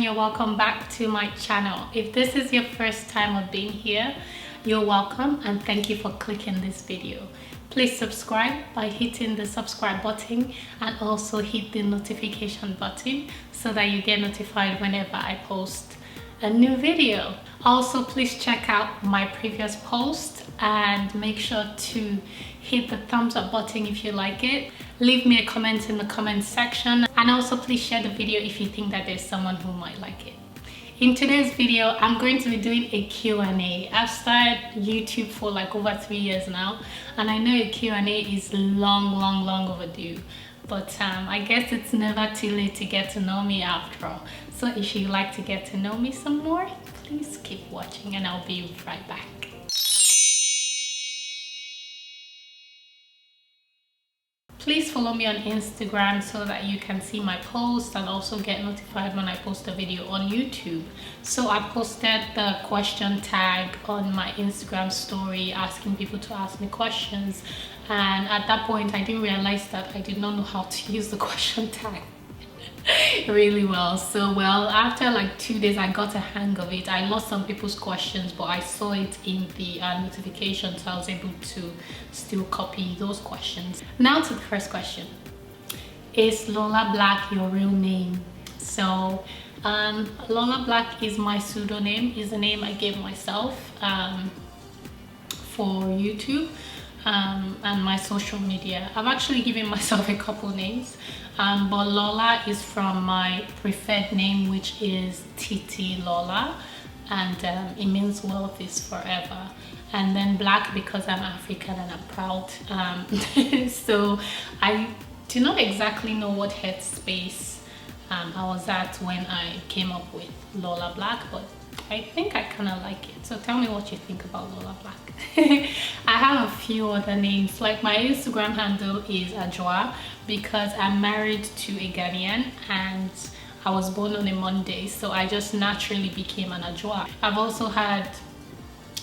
you're welcome back to my channel. If this is your first time of being here, you're welcome and thank you for clicking this video. Please subscribe by hitting the subscribe button and also hit the notification button so that you get notified whenever I post a new video. Also, please check out my previous post and make sure to hit the thumbs up button if you like it. Leave me a comment in the comment section, and also please share the video if you think that there's someone who might like it. In today's video, I'm going to be doing a Q&A. I've started YouTube for like over 3 years now, and I know a Q&A is long overdue. But I guess it's never too late to get to know me after all. So if you'd like to get to know me some more, please keep watching and I'll be right back. Please follow me on Instagram so that you can see my posts and also get notified when I post a video on YouTube. So I posted the question tag on my Instagram story asking people to ask me questions, and at that point I didn't realize that I did not know how to use the question tag really well. So after like 2 days I got a hang of it. I lost some people's questions, but I saw it in the notification, so I was able to still copy those questions. Now to the first question. Is Lola Black your real name? So Lola Black is my pseudonym, is the name I gave myself for YouTube and my social media. I've actually given myself a couple names, but Lola is from my preferred name, which is Titi Lola, and it means wealth is forever. And then Black because I'm African and I'm proud. So I do not exactly know what headspace I was at when I came up with Lola Black, but I think I kind of like it. So tell me what you think about Lola Black. I have a few other names. Like my Instagram handle is Ajwa because I'm married to a Ghanaian and I was born on a Monday, so I just naturally became an Ajwa. I've also had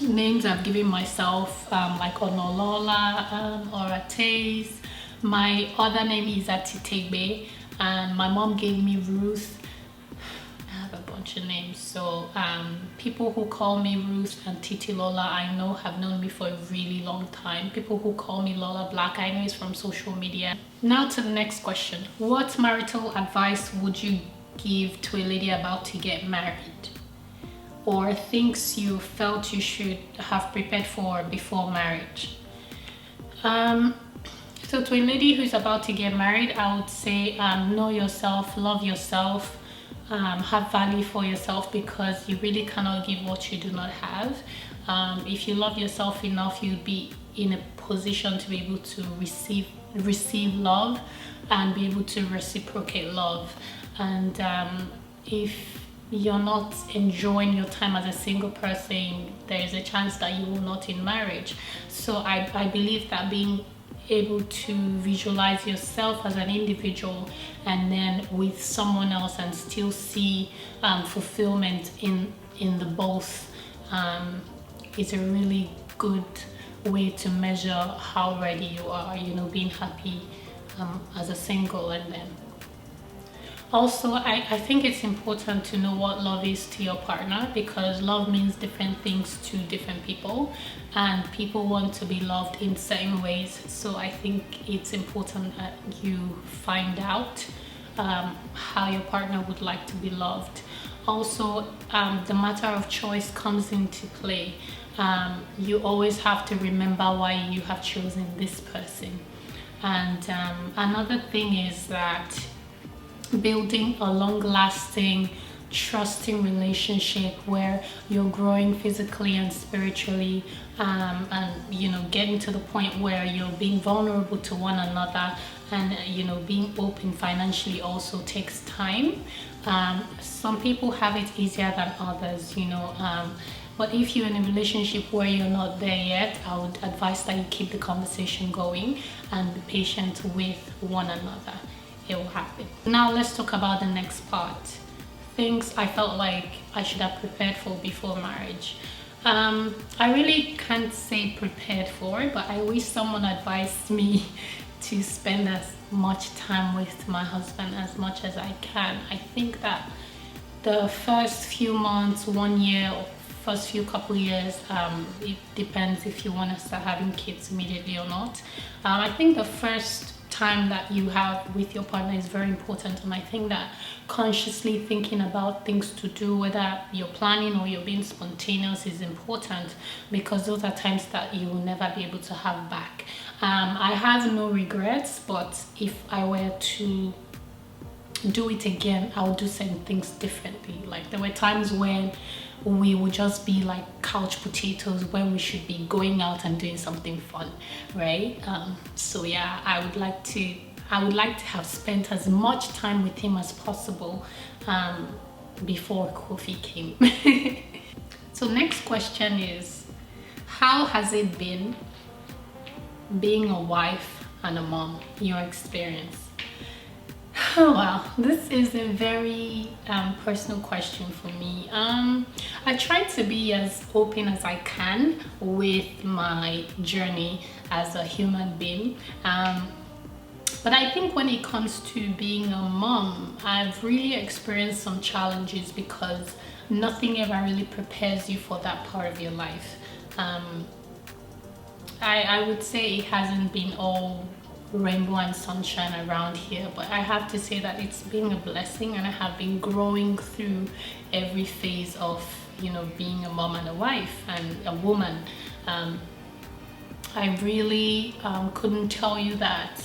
names I've given myself, like Onolola or Ates. My other name is Atitebe, and my mom gave me Ruth. A bunch of names. So people who call me Ruth and Titi Lola I know have known me for a really long time. People who call me Lola Black I know is from social media. Now to the next question. What marital advice would you give to a lady about to get married, or things you felt you should have prepared for before marriage? So to a lady who's about to get married, I would say know yourself, love yourself, have value for yourself, because you really cannot give what you do not have. If you love yourself enough, you'll be in a position to be able to receive love and be able to reciprocate love. And if you're not enjoying your time as a single person, there is a chance that you will not in marriage. So I believe that being able to visualize yourself as an individual and then with someone else and still see fulfillment in the both is a really good way to measure how ready you are, you know, being happy as a single. And then also I think it's important to know what love is to your partner, because love means different things to different people and people want to be loved in certain ways. So I think it's important that you find out how your partner would like to be loved. Also, the matter of choice comes into play. You always have to remember why you have chosen this person. And another thing is that building a long-lasting, trusting relationship where you're growing physically and spiritually, and you know, getting to the point where you're being vulnerable to one another, and you know, being open financially also takes time. Some people have it easier than others, you know, but if you're in a relationship where you're not there yet, I would advise that you keep the conversation going and be patient with one another. It will happen. Now let's talk about the next part. Things I felt like I should have prepared for before marriage. I really can't say prepared for, but I wish someone advised me to spend as much time with my husband as much as I can. I think that the first few months, 1 year, or first few couple years, it depends if you want to start having kids immediately or not. I think the first time that you have with your partner is very important, and I think that consciously thinking about things to do, whether you're planning or you're being spontaneous, is important, because those are times that you will never be able to have back. I have no regrets, but if I were to do it again, I would do certain things differently. Like, there were times when we would just be like couch potatoes when we should be going out and doing something fun, right? So yeah, I would like to have spent as much time with him as possible before Kofi came. So next question is, how has it been being a wife and a mom, your experience? Oh wow, this is a very personal question for me. I try to be as open as I can with my journey as a human being. But I think when it comes to being a mom, I've really experienced some challenges, because nothing ever really prepares you for that part of your life. I would say it hasn't been all rainbow and sunshine around here, but I have to say that it's been a blessing, and I have been growing through every phase of, you know, being a mom and a wife and a woman. I really couldn't tell you that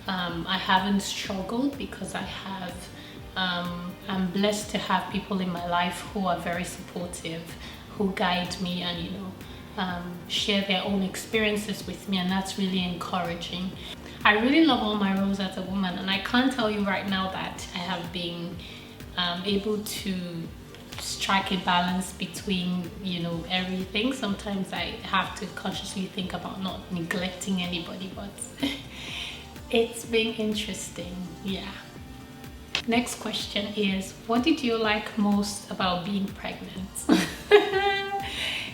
I haven't struggled, because I have. I'm blessed to have people in my life who are very supportive, who guide me, and you know, share their own experiences with me, and that's really encouraging. I really love all my roles as a woman, and I can't tell you right now that I have been able to strike a balance between, you know, everything. Sometimes I have to consciously think about not neglecting anybody, but it's been interesting, yeah. Next question is, what did you like most about being pregnant?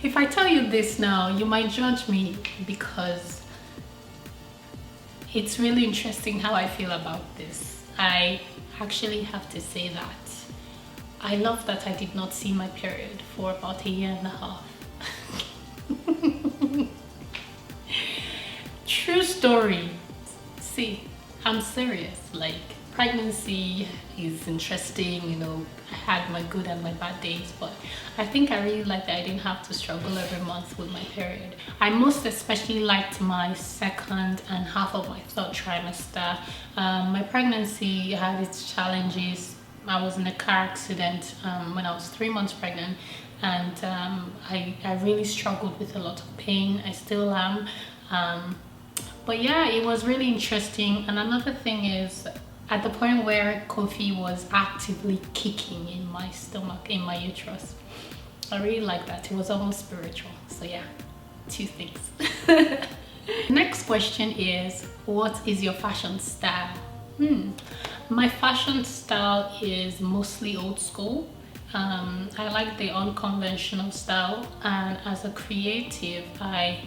If I tell you this now, you might judge me, because it's really interesting how I feel about this. I actually have to say that I love that I did not see my period for about 1.5 years. True story. See, I'm serious. Like, pregnancy is interesting, you know, I had my good and my bad days, but I think I really liked that I didn't have to struggle every month with my period. I most especially liked my second and half of my third trimester. My pregnancy had its challenges. I was in a car accident when I was 3 months pregnant, and I really struggled with a lot of pain. I still am. But yeah, it was really interesting. And another thing is, at the point where Kofi was actively kicking in my stomach, in my uterus, I really liked that. It was almost spiritual. So yeah, 2 things. Next question is, what is your fashion style? My fashion style is mostly old school. I like the unconventional style, and as a creative, I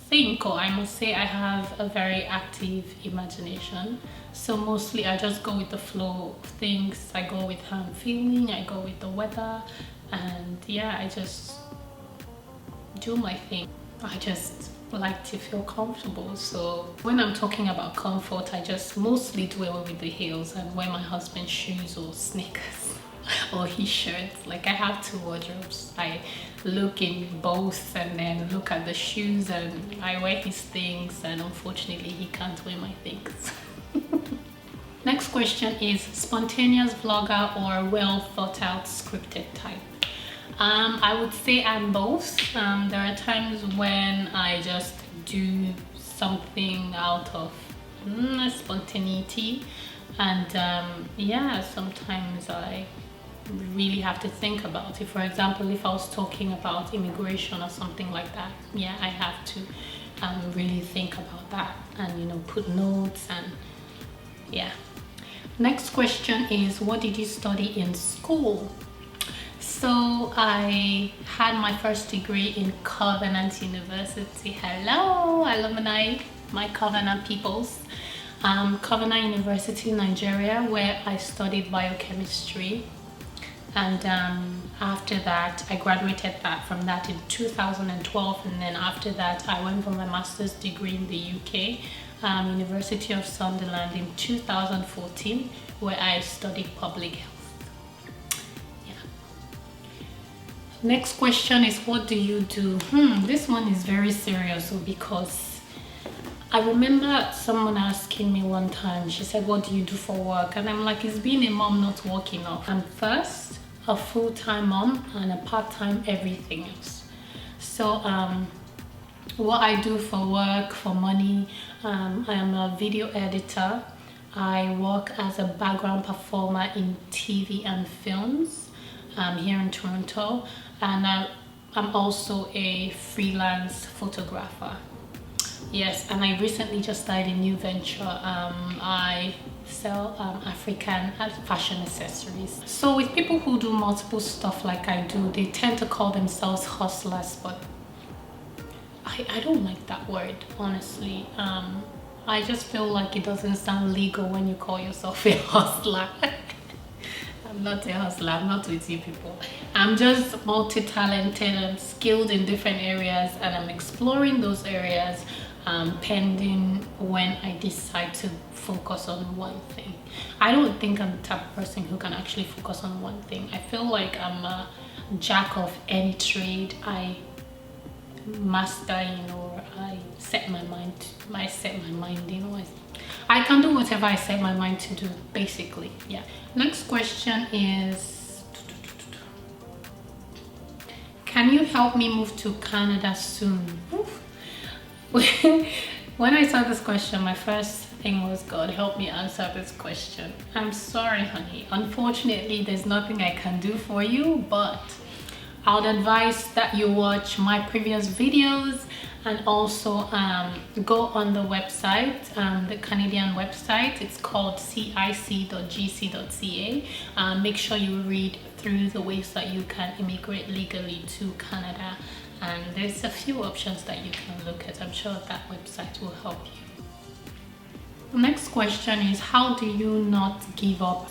think, or I must say, I have a very active imagination. So mostly I just go with the flow of things. I go with how I'm feeling, I go with the weather, and yeah, I just do my thing. I just like to feel comfortable. So when I'm talking about comfort, I just mostly dwell with the heels and wear my husband's shoes or sneakers or his shirts. Like, I have 2 wardrobes. I look in both and then look at the shoes, and I wear his things, and unfortunately he can't wear my things. Next question is, spontaneous vlogger or well thought out scripted type? I would say I'm both. There are times when I just do something out of spontaneity, and yeah, sometimes I really have to think about it. For example, if I was talking about immigration or something like that, yeah, I have to really think about that, and you know, put notes, and yeah. Next question is, what did you study in school? So I had my first degree in Covenant University. Hello, alumni, my Covenant peoples. Covenant University, Nigeria, where I studied biochemistry. And after that, I graduated from that in 2012. And then after that, I went for my master's degree in the UK, University of Sunderland in 2014, where I studied public health. Next question is, what do you do? This one is very serious because I remember someone asking me one time, she said, what do you do for work? And I'm like, it's being a mom, not work enough. I'm first a full-time mom and a part-time everything else. So what I do for work, for money, I am a video editor. I work as a background performer in TV and films here in Toronto. And I'm also a freelance photographer. Yes, and I recently just started a new venture. I sell African fashion accessories. So with people who do multiple stuff like I do, they tend to call themselves hustlers, but I don't like that word, honestly. I just feel like it doesn't sound legal when you call yourself a hustler. I'm not a hustler, I'm not with you people. I'm just multi-talented and skilled in different areas, and I'm exploring those areas pending when I decide to focus on one thing. I don't think I'm the type of person who can actually focus on one thing. I feel like I'm a jack of any trade. I master, I set my mind, I can do whatever I set my mind to do, basically. Yeah. Next question is, can you help me move to Canada soon? When I saw this question, my first thing was, God help me answer this question. I'm sorry, honey. Unfortunately, there's nothing I can do for you, but I would advise that you watch my previous videos and also go on the website, the Canadian website. It's called cic.gc.ca. Make sure you read through the ways that you can immigrate legally to Canada, and there's a few options that you can look at. I'm sure that website will help you. The next question is, how do you not give up?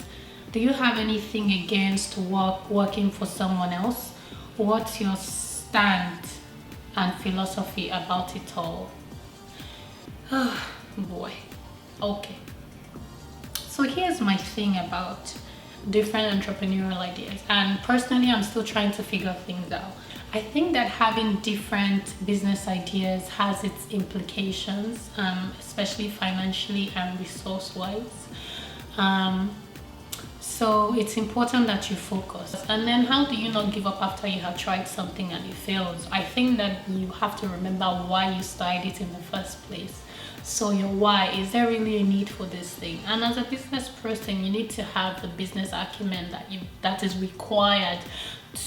Do you have anything against working for someone else? What's your stand and philosophy about it all? Oh boy. Okay, so here's my thing about different entrepreneurial ideas, and personally I'm still trying to figure things out. I think that having different business ideas has its implications, especially financially and resource wise. So it's important that you focus. And then, how do you not give up after you have tried something and it fails? I think that you have to remember why you started it in the first place. So your why, is there really a need for this thing? And as a business person, you need to have the business acumen that is required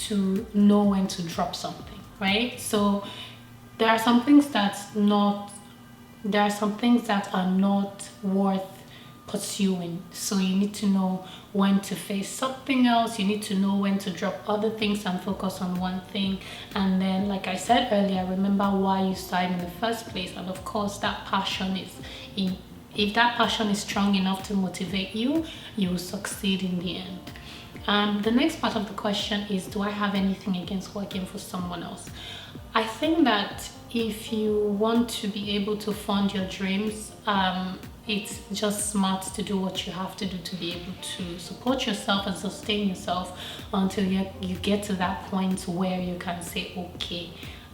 to know when to drop something, right? So there are some things that are not worth pursuing. So you need to know when to face something else. You need to know when to drop other things and focus on one thing. And then, like I said earlier, remember why you started in the first place. And of course, that passion if that passion is strong enough to motivate you, you will succeed in the end. The next part of the question is, do I have anything against working for someone else? I think that if you want to be able to fund your dreams, it's just smart to do what you have to do to be able to support yourself and sustain yourself until you get to that point where you can say, okay,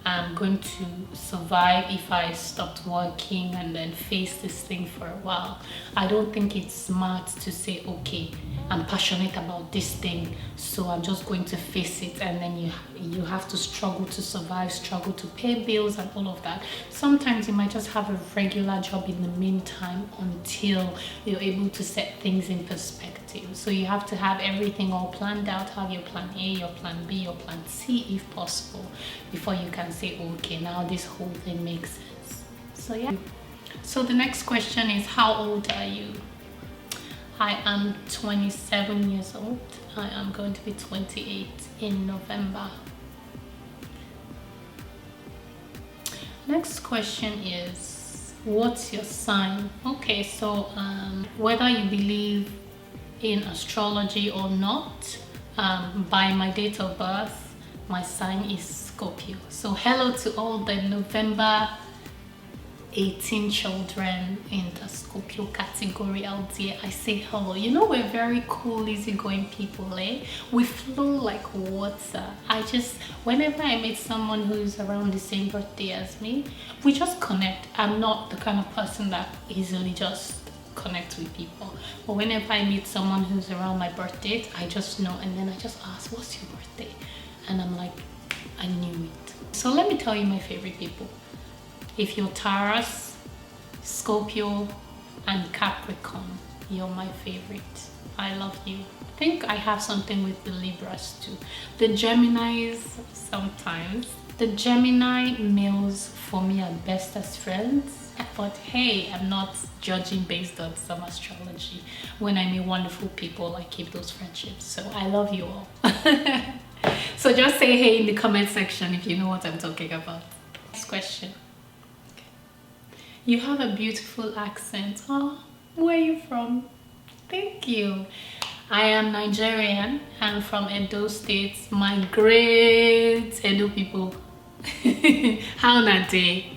I'm going to survive if I stopped working and then face this thing for a while. I don't think it's smart to say, okay, I'm passionate about this thing, so I'm just going to face it, and then you have to struggle to survive, struggle to pay bills and all of that. Sometimes you might just have a regular job in the meantime until you're able to set things in perspective. So you have to have everything all planned out, have your plan A, your plan B, your plan C if possible, before you can say, okay, now this whole thing makes sense. So yeah. So the next question is, how old are you? I am 27 years old. I am going to be 28 in November. Next question is, What's your sign? Okay, so whether you believe in astrology or not, by my date of birth, my sign is Scorpio. So hello to all the November 18 children in the Scorpio category out there. I say hello. You know, we're very cool, easygoing people, eh? We flow like water. Whenever I meet someone who's around the same birthday as me, we just connect. I'm not the kind of person that easily just connect with people, but whenever I meet someone who's around my birthday, I just know, and then I just ask, what's your birthday? And I'm like, I knew it. So let me tell you my favorite people. If you're Taurus, Scorpio, and Capricorn, you're my favorite. I love you. I think I have something with the Libras too. The Geminis, sometimes. The Gemini males for me are best as friends. But hey, I'm not judging based on some astrology. When I meet wonderful people, I keep those friendships. So I love you all. So just say hey in the comment section if you know what I'm talking about. Next question. You have a beautiful accent. Oh, where are you from? Thank you. I am Nigerian. I'm from Edo State. My great Edo people. How na day?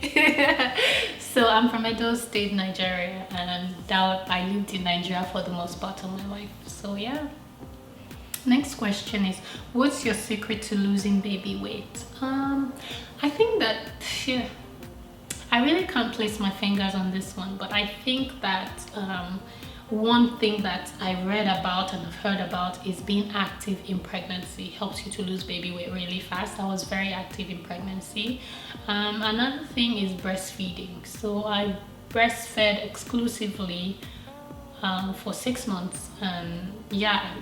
So I'm from Edo State, Nigeria, and I lived in Nigeria for the most part of my life. So yeah. Next question is, what's your secret to losing baby weight? I think that I really can't place my fingers on this one, but I think that one thing that I read about and I've heard about is being active in pregnancy helps you to lose baby weight really fast. I was very active in pregnancy. Another thing is breastfeeding. So I breastfed exclusively for 6 months, and yeah,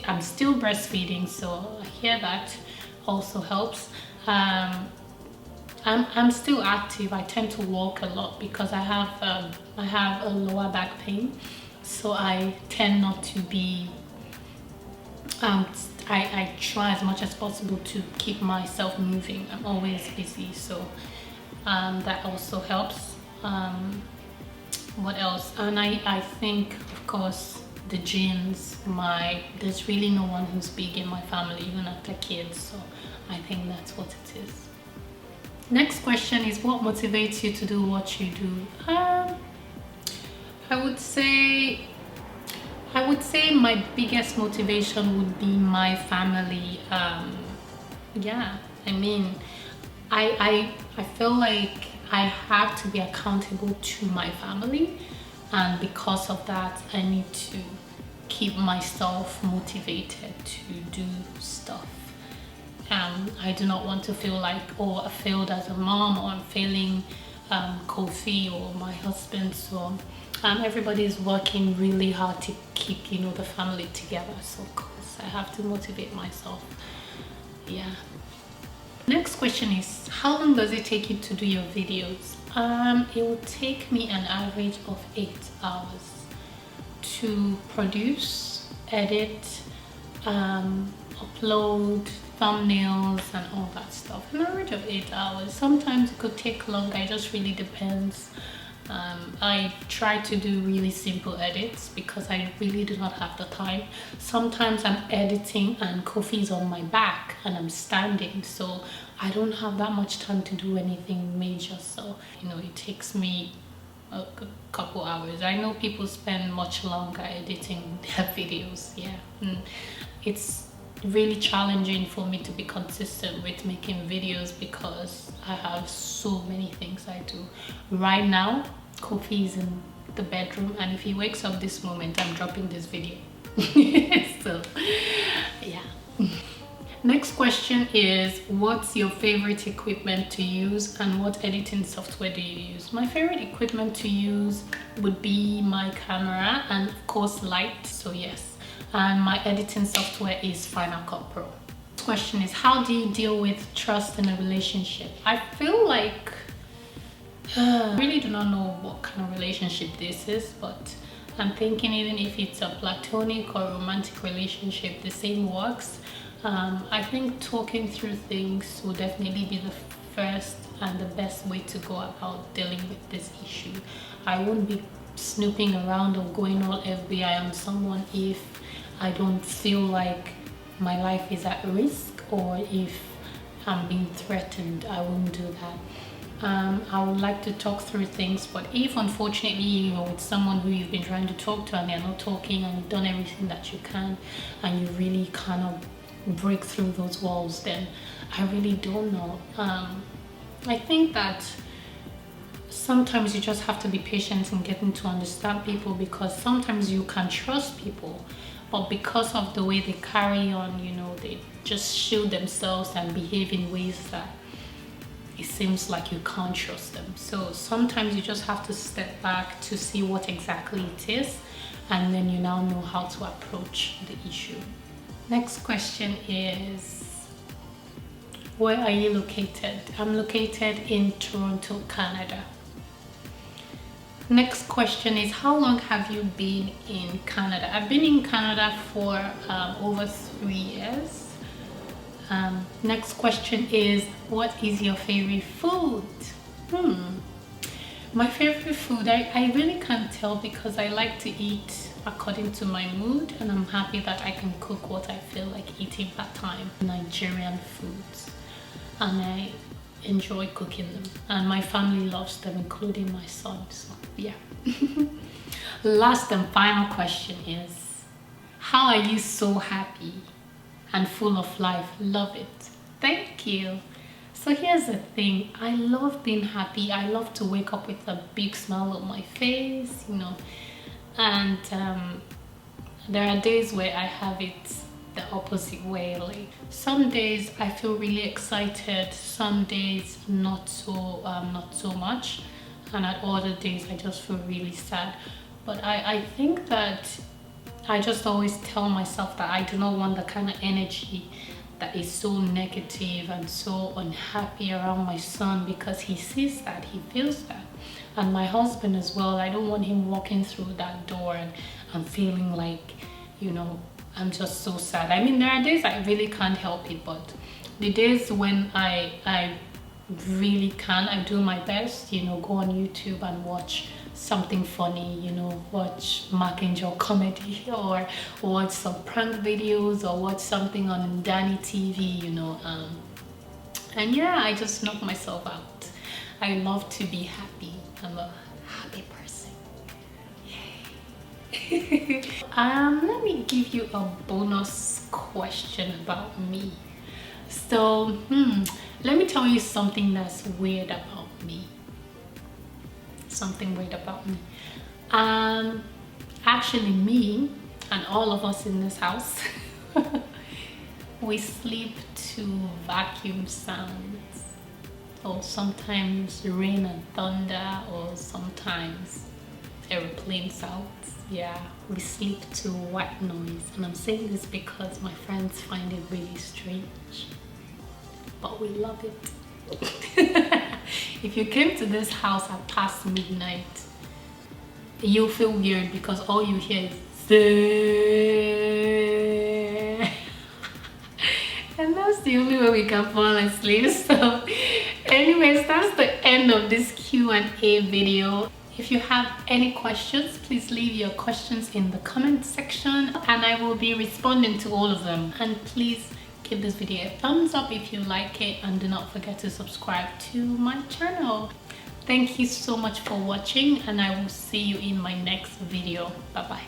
I'm still breastfeeding, so I hear that also helps. I'm still active. I tend to walk a lot because I have a lower back pain, so I tend not to be I try as much as possible to keep myself moving. I'm always busy, so that also helps. What else? And I think, of course, the genes. There's really no one who's big in my family, even after kids, so I think that's what it is. Next question is, what motivates you to do what you do? I would say my biggest motivation would be my family. Yeah, I mean, I feel like I have to be accountable to my family, and because of that, I need to keep myself motivated to do stuff. I do not want to feel like, oh, I failed as a mom, or I'm failing Kofi or my husband. So everybody is working really hard to keep, the family together. So of course I have to motivate myself. Yeah. Next question is, how long does it take you to do your videos? It will take me an average of 8 hours to produce, edit, upload thumbnails and all that stuff. An average of 8 hours. Sometimes it could take longer. It just really depends. I try to do really simple edits because I really do not have the time. Sometimes I'm editing and Kofi's on my back and I'm standing, so I don't have that much time to do anything major. So it takes me a couple hours. I know people spend much longer editing their videos. Yeah, it's really challenging for me to be consistent with making videos because I have so many things I do. Right now, Kofi is in the bedroom, and if he wakes up this moment, I'm dropping this video. So, yeah. Next question is, what's your favorite equipment to use and what editing software do you use? My favorite equipment to use would be my camera and of course light, so yes. And my editing software is Final Cut Pro. Next question is, how do you deal with trust in a relationship? I feel like I really do not know what kind of relationship this is, but I'm thinking even if it's a platonic or romantic relationship, the same works. I think talking through things will definitely be the first and the best way to go about dealing with this issue. I won't be snooping around or going all FBI on someone if I don't feel like my life is at risk, or if I'm being threatened. I won't do that. I would like to talk through things, but if unfortunately you're with someone who you've been trying to talk to and they're not talking, and you've done everything that you can and you really cannot break through those walls, then I really don't know. I think that sometimes you just have to be patient in getting to understand people, because sometimes you can trust people, but because of the way they carry on, you know, they just shield themselves and behave in ways that it seems like you can't trust them. So sometimes you just have to step back to see what exactly it is, and then you now know how to approach the issue. Next question is, where are you located? I'm located in Toronto, Canada. Next question is, how long have you been in Canada? I've been in Canada for over 3 years. Next question is, what is your favorite food? My favorite food, I really can't tell, because I like to eat according to my mood, and I'm happy that I can cook what I feel like eating that time. Nigerian foods, and I enjoy cooking them, and my family loves them, including my son. So yeah. Last and final question is, how are you so happy and full of life? Love it. Thank you. So here's the thing, I love being happy. I love to wake up with a big smile on my face, you know, and there are days where I have it the opposite way. Like some days I feel really excited, some days not so much, and at other days I just feel really sad. But I think that I just always tell myself that I do not want the kind of energy that is so negative and so unhappy around my son, because he sees that, he feels that. And my husband as well, I don't want him walking through that door and I'm feeling like, you know, I'm just so sad. I mean, there are days I really can't help it, but the days when I really can, I do my best, you know, go on YouTube and watch something funny, you know, watch Mark Angel comedy, or watch some prank videos, or watch something on Danny TV, you know, and yeah, I just knock myself out. I love to be happy. I'm a happy person. Yay. Let me give you a bonus question about me. So let me tell you something that's weird about me. Something weird about me. Actually, me and all of us in this house, we sleep to vacuum sounds, or sometimes rain and thunder, or sometimes airplane sounds. Yeah, we sleep to white noise, and I'm saying this because my friends find it really strange, but we love it. If you came to this house at past midnight, you'll feel weird, because all you hear is and that's the only way we can fall asleep. So anyways, that's the end of this Q&A video. If you have any questions, please leave your questions in the comment section, and I will be responding to all of them. And please give this video a thumbs up if you like it, and do not forget to subscribe to my channel. Thank you so much for watching, and I will see you in my next video. Bye bye.